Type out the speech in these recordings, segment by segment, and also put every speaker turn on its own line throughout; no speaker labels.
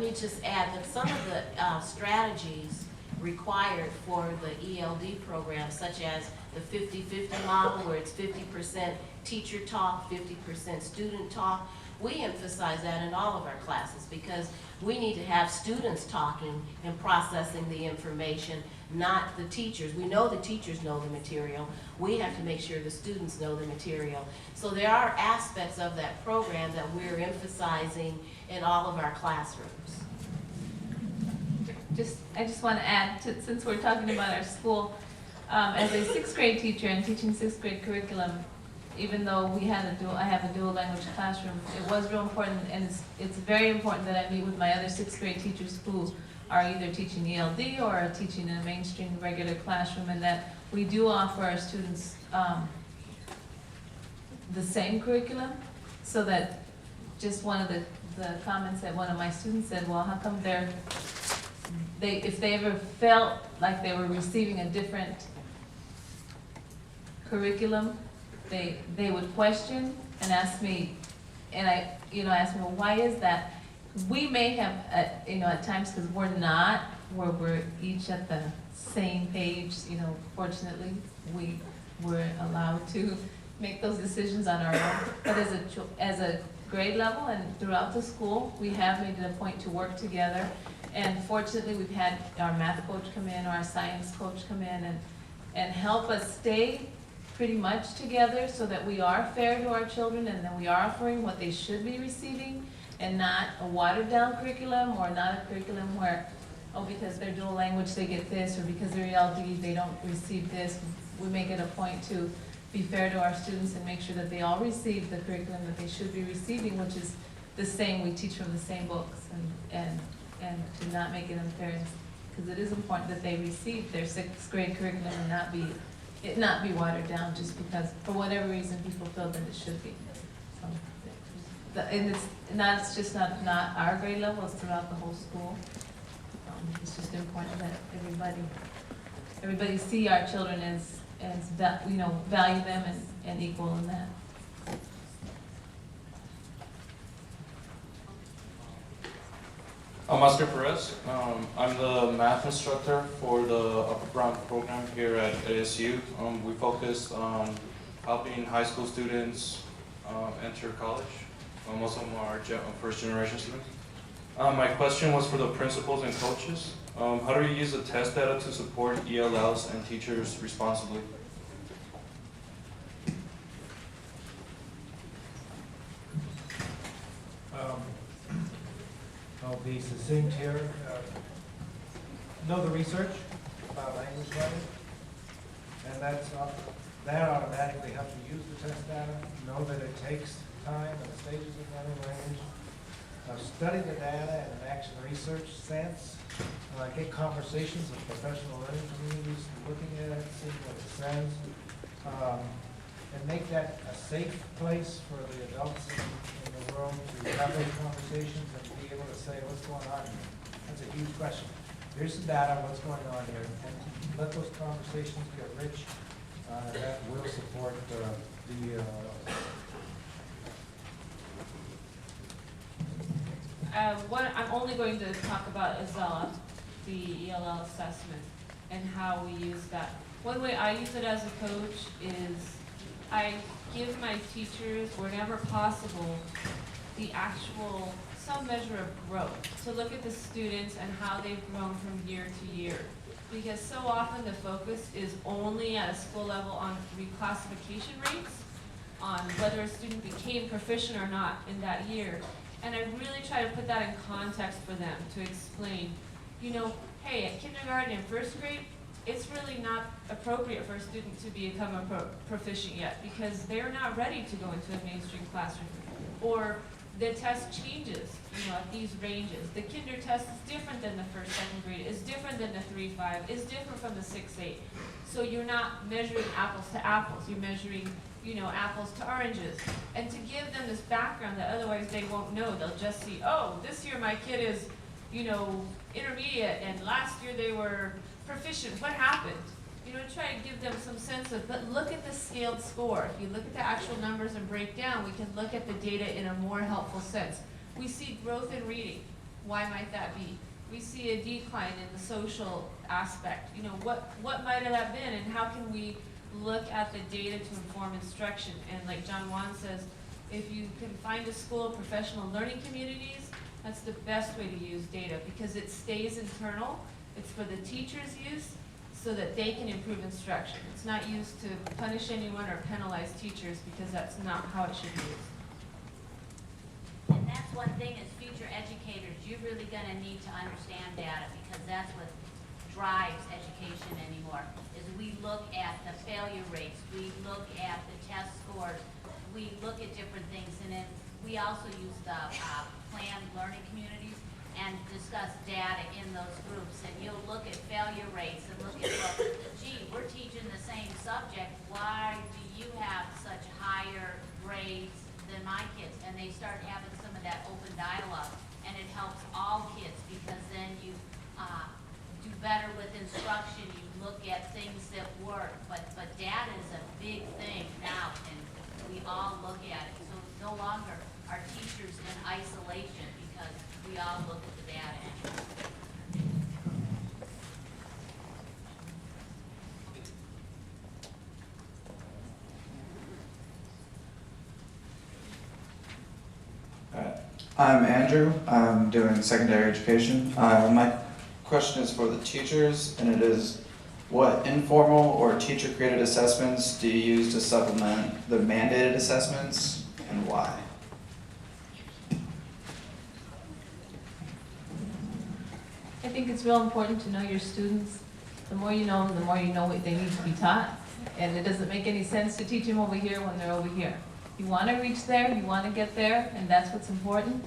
let me just add that some of the strategies required for the ELD program, such as the 50-50 model, where it's 50% teacher talk, 50% student talk, we emphasize that in all of our classes because we need to have students talking and processing the information, not the teachers. We know the teachers know the material. We have to make sure the students know the material. So there are aspects of that program that we're emphasizing in all of our classrooms.
I just want to add, since we're talking about our school, as a 6th grade teacher and teaching 6th grade curriculum, even though I have a dual language classroom, it was real important, and it's very important that I meet with my other 6th grade teachers who are either teaching ELD or are teaching in a mainstream regular classroom, and that we do offer our students the same curriculum, so that just one of the comments that one of my students said, well, how come if they ever felt like they were receiving a different curriculum, they would question and ask me, and I asked me, well, why is that? We may have, at times, because we're not, where we're each at the same page, fortunately, we're allowed to make those decisions on our own. But as a grade level and throughout the school, we have made it a point to work together. And fortunately, we've had our math coach come in, or our science coach come in and help us stay pretty much together so that we are fair to our children and that we are offering what they should be receiving, and not a watered down curriculum, or not a curriculum where, oh, because they're dual language they get this, or because they're ELD they don't receive this. We make it a point to be fair to our students and make sure that they all receive the curriculum that they should be receiving, which is the same. We teach from the same books, and to not make it unfair, because it is important that they receive their 6th grade curriculum and not be watered down just because, for whatever reason, people feel that it should be. And it's just not our grade level, it's throughout the whole school. It's just important that everybody see our children as value them and equal in that.
I'm Oscar Perez. I'm the math instructor for the Upper Brown program here at ASU. We focus on helping high school students enter college. Most of them are first generation students. My question was for the principals and coaches. How do you use the test data to support ELLs and teachers responsibly?
I'll be succinct here. Know the research about language learning, and that automatically helps you use the test data. Know that it takes time and stages of learning language. Study the data in an action research sense. Get conversations with professional learning communities, looking at it, seeing what it says, and make that a safe place for the adults in the world to have those conversations and be able to say what's going on here. That's a huge question. Here's the data, what's going on here, and let those conversations get rich. That will support
What I'm only going to talk about is the ELL assessment and how we use that. One way I use it as a coach is I give my teachers, whenever possible, some measure of growth, to look at the students and how they've grown from year to year. Because so often the focus is only at a school level on reclassification rates, on whether a student became proficient or not in that year. And I really try to put that in context for them to explain, hey, at kindergarten and first grade, it's really not appropriate for a student to become a proficient yet because they're not ready to go into a mainstream classroom. Or the test changes, at these ranges. The kinder test is different than the first, second grade, is different than the 3-5, is different from the 6-8. So you're not measuring apples to apples, you're measuring apples to oranges. And to give them this background that otherwise they won't know, they'll just see, oh, this year my kid is, intermediate, and last year they were proficient. What happened? Try to give them some sense of, but look at the scaled score. If you look at the actual numbers and break down, we can look at the data in a more helpful sense. We see growth in reading. Why might that be? We see a decline in the social aspect. You know, what might have that been, and how can we look at the data to inform instruction? And like John Juan says, if you can find a school of professional learning communities, that's the best way to use data, because it stays internal. It's for the teacher's use so that they can improve instruction. It's not used to punish anyone or penalize teachers, because that's not how it should be used.
And that's one thing as future educators, you're really gonna need to understand data, because that's what drives education anymore, is we look at the failure rates, we look at the test scores, we look at different things, and then we also use the planned learning communities and discuss data in those groups. And you'll look at failure rates and look at, well, gee, we're teaching the same subject, why do you have such higher grades than my kids? And they start having some of that open dialogue, and it helps all kids, because then you do better with instruction, you look at things that work, but data is a big thing now, and we all look at it. So no longer are teachers in isolation, because we all look at the data.
I'm Andrew. I'm doing secondary education. My question is for the teachers, and it is, what informal or teacher-created assessments do you use to supplement the mandated assessments, and why?
I think it's real important to know your students. The more you know them, the more you know what they need to be taught. And it doesn't make any sense to teach them over here when they're over here. You want to reach there, you want to get there, and that's what's important.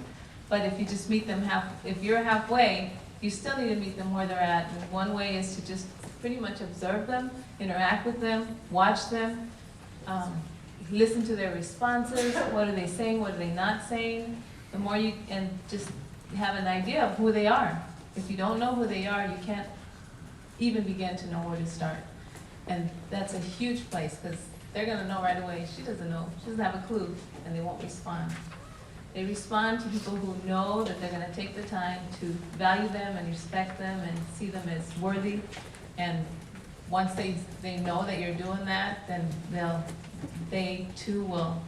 But if you just meet them if you're halfway, you still need to meet them where they're at. And one way is to just pretty much observe them, interact with them, watch them, listen to their responses. What are they saying? What are they not saying? The more you, and just have an idea of who they are. If you don't know who they are, you can't even begin to know where to start. And that's a huge place, because they're gonna know right away, she doesn't know, she doesn't have a clue, and they won't respond. They respond to people who know that they're gonna take the time to value them and respect them and see them as worthy. And once they know that you're doing that, then they too will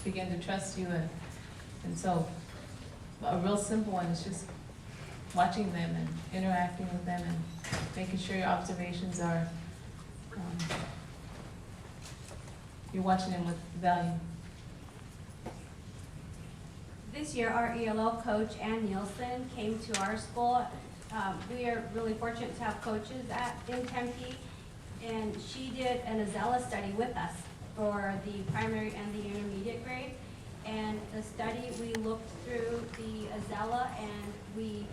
begin to trust you. And so a real simple one is just watching them and interacting with them and making sure your observations are, you're watching them with value.
This year, our ELL coach, Ann Nielsen, came to our school. We are really fortunate to have coaches in Tempe, and she did an Azella study with us for the primary and the intermediate grade. And the study, we looked through the Azella, and we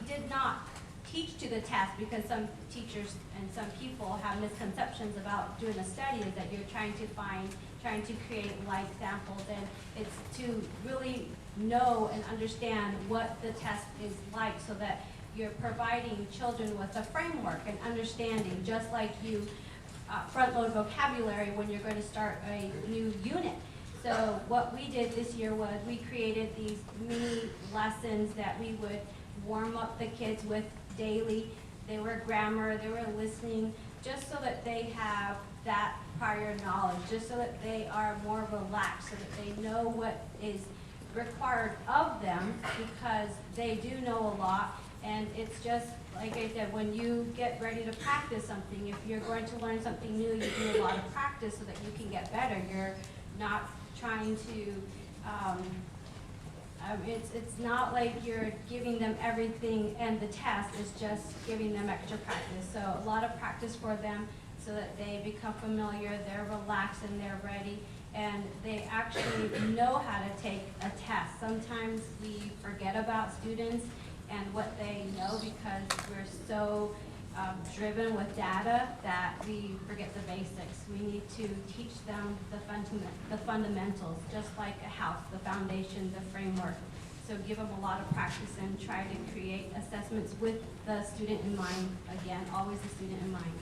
did not teach to the test, because some teachers and some people have misconceptions about doing a study, is that you're trying to create like samples, and it's to really know and understand what the test is like, so that you're providing children with a framework and understanding, just like you front load vocabulary when you're going to start a new unit. So what we did this year was we created these mini lessons that we would warm up the kids with daily. They were grammar, they were listening, just so that they have that prior knowledge, just so that they are more relaxed, so that they know what is required of them, because they do know a lot. And it's just, like I said, when you get ready to practice something, if you're going to learn something new, you do a lot of practice so that you can get better. You're not trying to, it's not like you're giving them everything and the test is just giving them extra practice. So a lot of practice for them so that they become familiar, they're relaxed and they're ready, and they actually know how to take a test. Sometimes we forget about students and what they know, because we're so driven with data that we forget the basics. We need to teach them the fundamentals, just like a house, the foundation, the framework. So give them a lot of practice and try to create assessments with the student in mind. Again, always the student in mind.